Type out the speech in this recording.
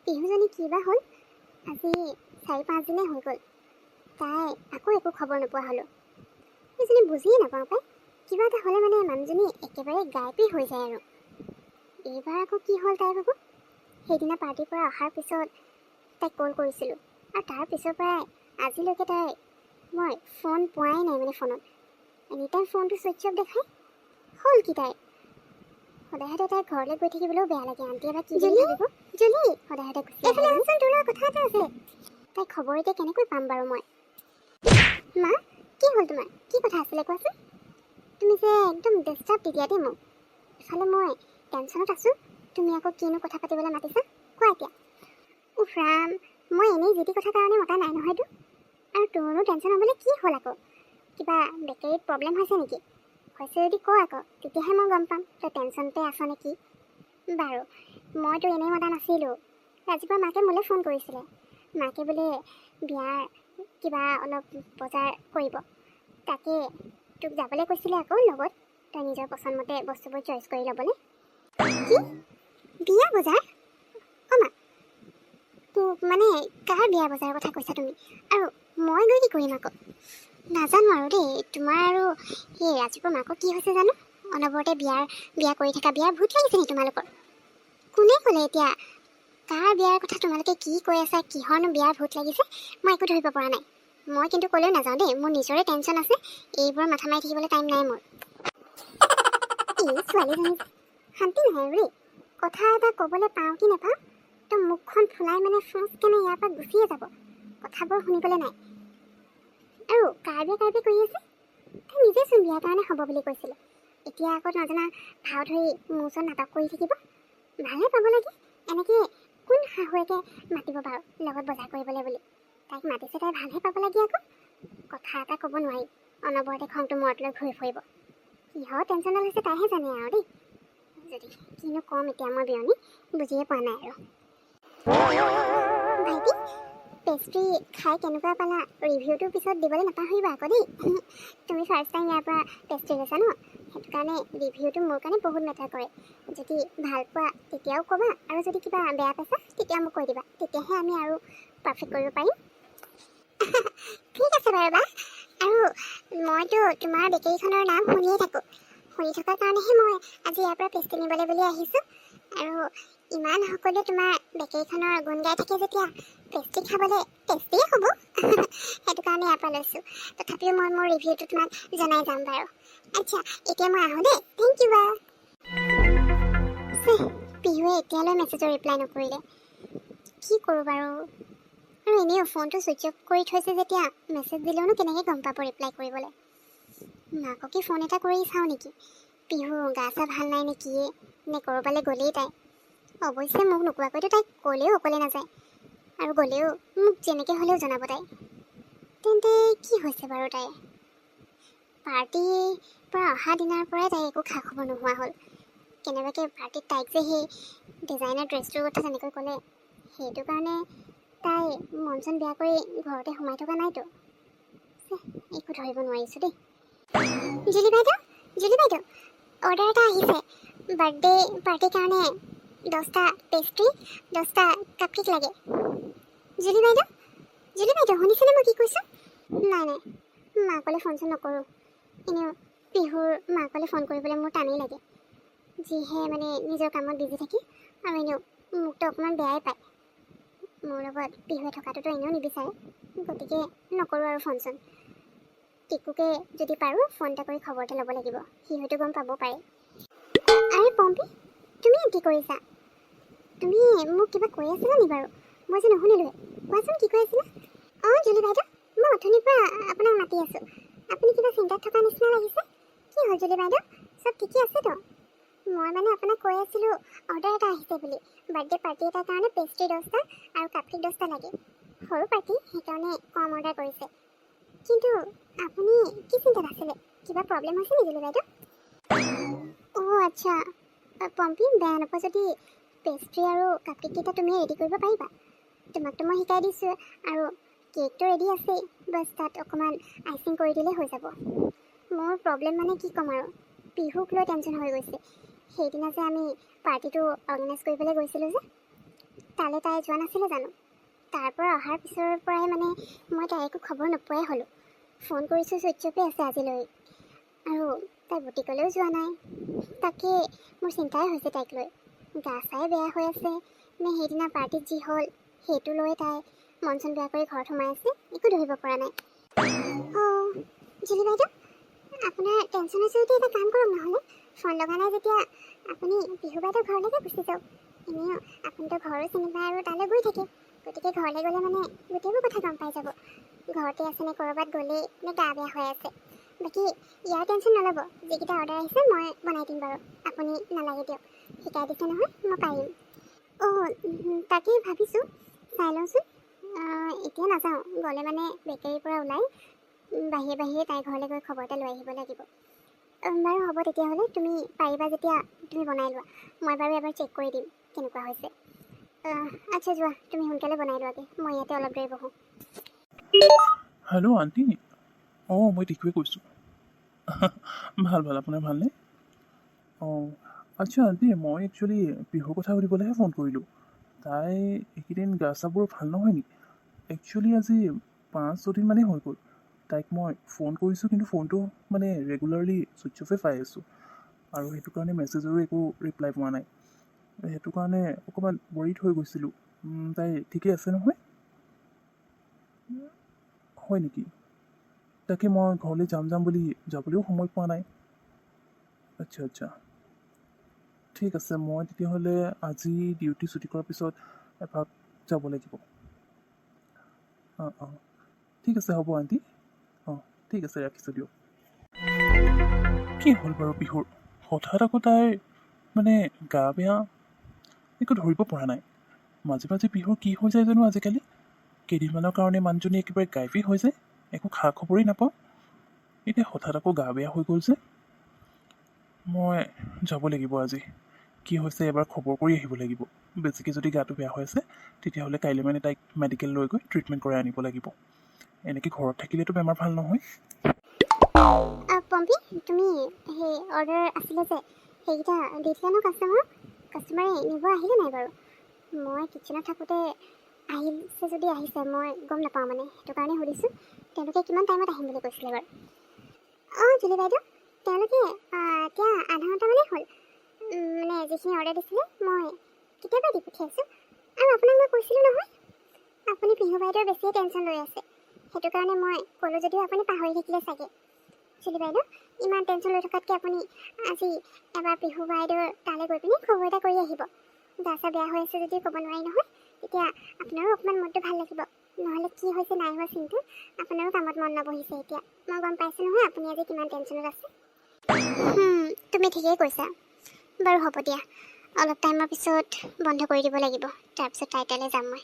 পিহুজনী কিবা হ'ল আজি 4-5 দিনে হৈ গ'ল তাই আকৌ একো খবৰ নোপোৱা হ'লোঁ সেইজনী বুজিয়ে নাপাওঁ পাই কিবা এটা হ'লে মানে মানুহজনী একেবাৰে গায়বী হৈ যায় আৰু এইবাৰ আকৌ কি হ'ল তাই ভাবোঁ সেইদিনা পাৰ্টিৰ পৰা অহাৰ পিছত তাইক কল কৰিছিলোঁ আৰু তাৰ পিছৰ পৰাই আজিলৈকে তাই মই ফোন পোৱাই নাই মানে ফোনত এনি টাইম ফোনটো ছুইচ অফ দেখায় হ'ল কি তাই সদায় সদায় তাই ঘৰলৈ গৈ থাকিবলৈও বেয়া লাগে আন্টি এবাৰ কি বুলি ভাবিব জলি সদায় সদায় গুচি এইফালে আহচোন তোৰ লগত কথা এটা আছে তাই খবৰ এতিয়া কেনেকৈ পাম বাৰু মই মা কি হ'ল তোমাৰ কি কথা আছিলে কোৱাচোন তুমি যে একদম ডিষ্টাৰ্ব দি দিয়া দেই মোক ইফালে মই টেনশ্যনত আছোঁ তুমি আকৌ কিনো কথা পাতিবলৈ মাতিছা কোৱা এতিয়া উফ ৰাম মই এনেই যি টি কথা কাৰণে মতা নাই নহয়তো আৰু তোৰো টেনশ্যন হ'বলৈ কি হ'ল আকৌ কিবা বেটেৰীত প্ৰব্লেম হৈছে নেকি হৈছে যদি ক আকৌ তেতিয়াহে মই গম পাম তই টেনশ্যনতে আছ নেকি বাৰু মইতো এনেই মতা নাছিলোঁ ৰাতিপুৱা মাকে মোলৈ ফোন কৰিছিলে মাকে বোলে বিয়াৰ কিবা অলপ বজাৰ কৰিব তাকে তোক যাবলৈ কৈছিলে আকৌ লগত তই নিজৰ পচন্দমতে বস্তুবোৰ চইচ কৰি ল'বলৈ কি বিয়া বজাৰ অমা তোক মানে কাৰ বিয়া বজাৰৰ কথা কৈছা তুমি আৰু মই গৈ কি কৰিম আকৌ নাজানো আৰু দেই তোমাৰ আৰু সেই ৰাজীৱৰ মাকৰ কি হৈছে জানো অনবৰতে বিয়া কৰি থকা বিয়াৰ ভূত লাগিছে নেকি তোমালোকৰ কোনে ক'লে এতিয়া কাৰ বিয়াৰ কথা তোমালোকে কি কৈ আছা কিহৰনো বিয়াৰ ভূত লাগিছে মই একো ধৰিব পৰা নাই মই কিন্তু ক'লেও নাযাওঁ দেই মোৰ নিজৰে টেনশ্যন আছে এইবোৰ মাথা মাৰি থাকিবলৈ টাইম নাই মোৰ এই ছোৱালীজনী শান্তি নহয় ৰে কথা এটা ক'বলৈ পাওঁ কি নাপাওঁ তো মুখখন ফুলাই মানে ফ্ৰচকেনে ইয়াৰ পৰা গুচিয়ে যাব কথাবোৰ শুনিবলৈ নাই আৰু কাৰ্বি কৰি আছে তাই নিজেচোন বিয়াৰ কাৰণে হ'ব বুলি কৈছিলে এতিয়া আকৌ নজনা ভাও ধৰি মোৰ ওচৰত নাটক কৰি থাকিব ভালহে পাব লাগে এনেকৈ কোন শাহুৱেকে মাতিব বাৰু লগত বজাৰ কৰিবলৈ বুলি তাইক মাতিছে তাই ভালহে পাব লাগে আকৌ কথা এটা ক'ব নোৱাৰি অনবৰতে খংটো মূৰত লৈ ঘূৰি ফুৰিব কিহৰ টেনশ্যনত হৈছে তাইহে জানে আৰু দেই যদি কিনো ক'ম এতিয়া মই বিয়নী বুজিয়ে পোৱা নাই আৰু ভাইটি পেষ্ট্ৰি খাই কেনেকুৱা পালা ৰিভিউটোৰ পিছত দিবলৈ নাপাহৰিবা আকৌ দেই তুমি ফাৰ্ষ্ট টাইম ইয়াৰ পৰা পেষ্ট্ৰি লৈছা ন সেইটো কাৰণে ৰিভিউটো মোৰ কাৰণে বহুত মেটাৰ কৰে যদি ভাল পোৱা তেতিয়াও ক'বা আৰু যদি কিবা বেয়া পাইছা তেতিয়া মোক কৈ দিবা তেতিয়াহে আমি আৰু পাৰফেক্ট কৰিব পাৰিম ঠিক আছে বাৰু বা আৰু মইতো তোমাৰ বেকেৰীখনৰ নাম শুনিয়ে থাকোঁ শুনি থকাৰ কাৰণেহে মই আজি ইয়াৰ পৰা পেষ্ট্ৰি নিবলৈ বুলি আহিছোঁ আৰু ইমান সকলোৱে তোমাৰ বেকেৰীখনৰ গুণ গাই থাকে যেতিয়া পেষ্ট্ৰি খাবলৈ টেষ্টিয়ে হ'ব সেইটো কাৰণে ইয়াৰ পৰা লৈছোঁ তথাপিও মই মোৰ ৰিভিউটো তোমাক জনাই যাম বাৰু আচ্ছা এতিয়া মই আহোঁ দেই থেংক ইউ বা পিহুৱে এতিয়ালৈ মেছেজৰ ৰিপ্লাই নকৰিলে কি কৰোঁ বাৰু আৰু এনেও ফোনটো ছুইচ অফ কৰি থৈছে যেতিয়া মেছেজ দিলেওনো কেনেকৈ গম পাব ৰিপ্লাই কৰিবলৈ মাককে ফোন এটা কৰি চাওঁ নেকি পিহু গা চা ভাল নাই নেকি নে ক'ৰবালৈ গ'লেই তাই অৱশ্যে মোক নোকোৱাকৈতো তাইক ক'লেও অকলে নাযায় আৰু গ'লেও মোক যেনেকৈ হ'লেও জনাব তাই তেন্তে কি হৈছে বাৰু তাই পাৰ্টিৰ পৰা অহা দিনাৰ পৰাই তাই একো খা খবৰ নোহোৱা হ'ল কেনেবাকৈ পাৰ্টিত তাইক যে সেই ডিজাইনাৰ ড্ৰেছটোৰ কথা তেনেকৈ ক'লে সেইটো কাৰণে তাই মন চন বেয়া কৰি ঘৰতে সোমাই থকা নাইতো একো ধৰিব নোৱাৰিছোঁ দেই জুলি বাইদেউ অৰ্ডাৰ এটা আহিছে বাৰ্থডে পাৰ্টিৰ কাৰণে 10টা পেষ্ট্ৰি 10টা কাপকেক লাগে জুলি বাইদেউ শুনিছেনে মই কি কৈছোঁ নাই মাকলৈ ফোন চোন নকৰোঁ এনেও পিহুৰ মাকলৈ ফোন কৰিবলৈ মোৰ টানেই লাগে যিহে মানে নিজৰ কামত বিজি থাকি আৰু এনেও মোকতো অকণমান বেয়াই পায় মোৰ লগত পিহুৱে থকাটোতো এনেও নিবিচাৰে গতিকে নকৰোঁ আৰু ফোন চোন টিকুকে যদি পাৰোঁ ফোন এটা কৰি খবৰ এটা ল'ব লাগিব সি হয়তো গম পাব পাৰে আৰে পম্পী তুমি কি কৰিছা তুমি মোক কিবা কৈ আছিলা নি বাৰু মই যে নুশুনিলোৱে কোৱাচোন কি কৈ আছিলা অঁ জুলি বাইদেউ মই অথনিৰ পৰা আপোনাক মাতি আছোঁ আপুনি কিবা চিন্তাত থকা নিচিনা লাগিছে কি হ'ল জুলি বাইদেউ চব ঠিকে আছেতো মই মানে আপোনাক কৈ আছিলোঁ অৰ্ডাৰ এটা আহিছে বুলি বাৰ্থডে পাৰ্টি এটাৰ কাৰণে পেষ্ট্ৰি 10টা আৰু কাপকেক 10টা লাগে সৰু পাৰ্টি সেইকাৰণে কম অৰ্ডাৰ কৰিছে কিন্তু আপুনি কি চিন্তাত আছিলে কিবা প্ৰব্লেম হৈছে নেকি জুলি বাইদেউ অঁ আচ্ছা পম্পী বেয়া নাপাওঁ যদি পেষ্ট্ৰি আৰু কাপকেককেইটা তুমি ৰেডি কৰিব পাৰিবা তোমাকতো মই শিকাই দিছোঁ আৰু কেকটো ৰেডি আছেই বাছ তাত অকণমান আইচিং কৰি দিলেই হৈ যাব মোৰ প্ৰব্লেম মানে কি ক'ম আৰু পিহুক লৈ টেনশ্যন হৈ গৈছে সেইদিনা যে আমি পাৰ্টিটো অৰ্গেনাইজ কৰিবলৈ গৈছিলোঁ যে তালৈ তাই যোৱা নাছিলে জানো? তাৰ পৰা অহাৰ পিছৰ পৰাই মানে মই তাইৰ একো খবৰ নোপোৱাই হ'লোঁ। ফোন কৰিছোঁ, ছুইচ অফে আছে আজিলৈ। আৰু তাই বুটিকলৈও যোৱা নাই। তাকে মোৰ চিন্তাই হৈছে তাইক লৈ। গা চাই বেয়া হৈ আছে নে সেইদিনা পাৰ্টিত যি হ'ল সেইটো লৈ তাই মন চন বেয়া কৰি ঘৰত সোমাই আছে, একো ধৰিব পৰা নাই। অঁ জুলি বাইদেউ, আপোনাৰ টেনশ্যন হৈছে যদি এটা কাম কৰক, নহ'লে ফোন লগা নাই যেতিয়া আপুনি বিহু বাইদেউ ঘৰলৈকে গুচি যাওক। এনেও আপুনিতো ঘৰো চিনি পায় আৰু তালৈ গৈ থাকে, গতিকে ঘৰলৈ গ'লে মানে গোটেইবোৰ কথা গম পাই যাব। ঘৰতে আছে নে ক'ৰবাত গ'লেই নে গা বেয়া হৈ আছে। বাকী ইয়াৰ টেনশ্যন নল'ব, যিকেইটা অৰ্ডাৰ আহিছে মই বনাই দিম বাৰু, আপুনি নালাগে দিয়ক। শিকাই দিছে নহয়, মই পাৰিম। অঁ তাকেই ভাবিছোঁ, চাই লওঁচোন। এতিয়া নাযাওঁ, গ'লে মানে বেকেৰীৰ পৰা ওলাই বাহিৰে বাহিৰে তাইৰ ঘৰলৈ গৈ খবৰ এটা লৈ আহিব লাগিব। বাৰু হ'ব তেতিয়াহ'লে, তুমি পাৰিবা যেতিয়া তুমি বনাই লোৱা। মই বাৰু এবাৰ চেক কৰি দিম কেনেকুৱা হৈছে। আচ্ছা যোৱা, তুমি সোনকালে বনাই লোৱাগৈ, মই ইয়াতে অলপ দেৰি বহোঁ। Hello' aunty. অঁ মই টিকুৱে কৈছোঁ। ভাল ভাল, আপোনাৰ ভালনে? অঁ আচ্ছা আণ্টি, মই একচুৱেলি বিহুৰ কথা সুধিবলৈহে ফোন কৰিলোঁ। তাই এইকেইদিন গা চাবোৰ ভাল নহয় নেকি? একচুৱেলি আজি 5-6 দিন মানেই হৈ গ'ল। তাইক মই ফোন কৰিছোঁ, কিন্তু ফোনটো মানে ৰেগুলাৰলি ছুইচ অফে পাই আছোঁ, আৰু সেইটো কাৰণে মেছেজৰো একো ৰিপ্লাই পোৱা নাই। সেইটো কাৰণে অকণমান ৱৰিড হৈ গৈছিলোঁ। তাই ঠিকেই আছে নহয়? হয় নেকি? তাকে মই ঘৰলৈ যাম বুলি যাবলৈও সময় পোৱা নাই। আচ্ছা আচ্ছা, ঠিক আছে। মই তেতিয়াহ'লে আজি ডিউটি ছুটি কৰাৰ পিছত এপাক যাব লাগিব। অঁ ঠিক আছে, হ'ব আণ্টি। অঁ ঠিক আছে, ৰাখিছোঁ দিয়ক। কি হ'ল বাৰু বিহুৰ? হঠাৎ আকৌ তাইৰ মানে গা বেয়া, একো ধৰিব পৰা নাই। মাজে মাজে বিহুৰ কি হৈ যায় জানো আজিকালি। কেইদিনমানৰ কাৰণে মানুহজনী একেবাৰে গায়বেই হৈ যায়, একো খা খবৰেই নাপাওঁ। এতিয়া হঠাৎ আকৌ গা বেয়া হৈ গ'ল যে। মই যাব লাগিব আজি, কি হৈছে এবাৰ খবৰ কৰি আহিব লাগিব। বেছিকৈ যদি গাটো বেয়া হৈ আছে তেতিয়াহ'লে কাইলৈ মানে তাইক মেডিকেল লৈ গৈ ট্ৰিটমেণ্ট কৰাই আনিব লাগিব। এনেকৈ ঘৰত থাকিলেতো বেমাৰ ভাল নহয়। পম্পী, তুমি সেই অৰ্ডাৰ আছিলে যে সেইকেইটা দি দিলা ন কাষ্টমাৰক? কাষ্টমাৰে নিব আহিলে নাই বাৰু? মই কিটচেনত থাকোঁতে আহিছে যদি আহিছে, মই গম নাপাওঁ মানে, সেইটো কাৰণে সুধিছোঁ। তেওঁলোকে কিমান টাইমত আহিম বুলি কৈছিলে বাৰু? অঁ জুলি বাইদেউ, তেওঁলোকে এতিয়া আধা ঘণ্টামানেই হ'ল। মানে যিখিনি অৰ্ডাৰ দিছিলে মই কেতিয়াবা দি পঠিয়াইছোঁ। আৰু আপোনাক মই কৈছিলোঁ নহয়, আপুনি পিহু বাইদেউৰ বেছিয়ে টেনশ্যন লৈ আছে। সেইটো কাৰণে মই ক'লোঁ যদিও আপুনি পাহৰি থাকিলে চাগে। জুলি বাইদেউ, ইমান টেনশ্যন লৈ থকাতকৈ আপুনি আজি এবাৰ পিহু বাইদেউৰ তালৈ গৈ পিনি খবৰ এটা কৰি আহিব। গা চা বেয়া হৈ আছে যদি ক'ব নোৱাৰি নহয়, তেতিয়া আপোনাৰো অকণমান মনটো ভাল লাগিব। নহ'লে কি হৈছে নাই হোৱা চিন্তা, আপোনাৰো কামত মন নবহিছে এতিয়া। মই গম পাইছোঁ নহয় আপুনি আজি কিমান টেনশ্যনত আছে। তুমি ঠিকেই কৈছা। বাৰু হ'ব দিয়া, অলপ টাইমৰ পিছত বন্ধ কৰি দিব লাগিব, তাৰপিছত তাই তালৈ যাম মই।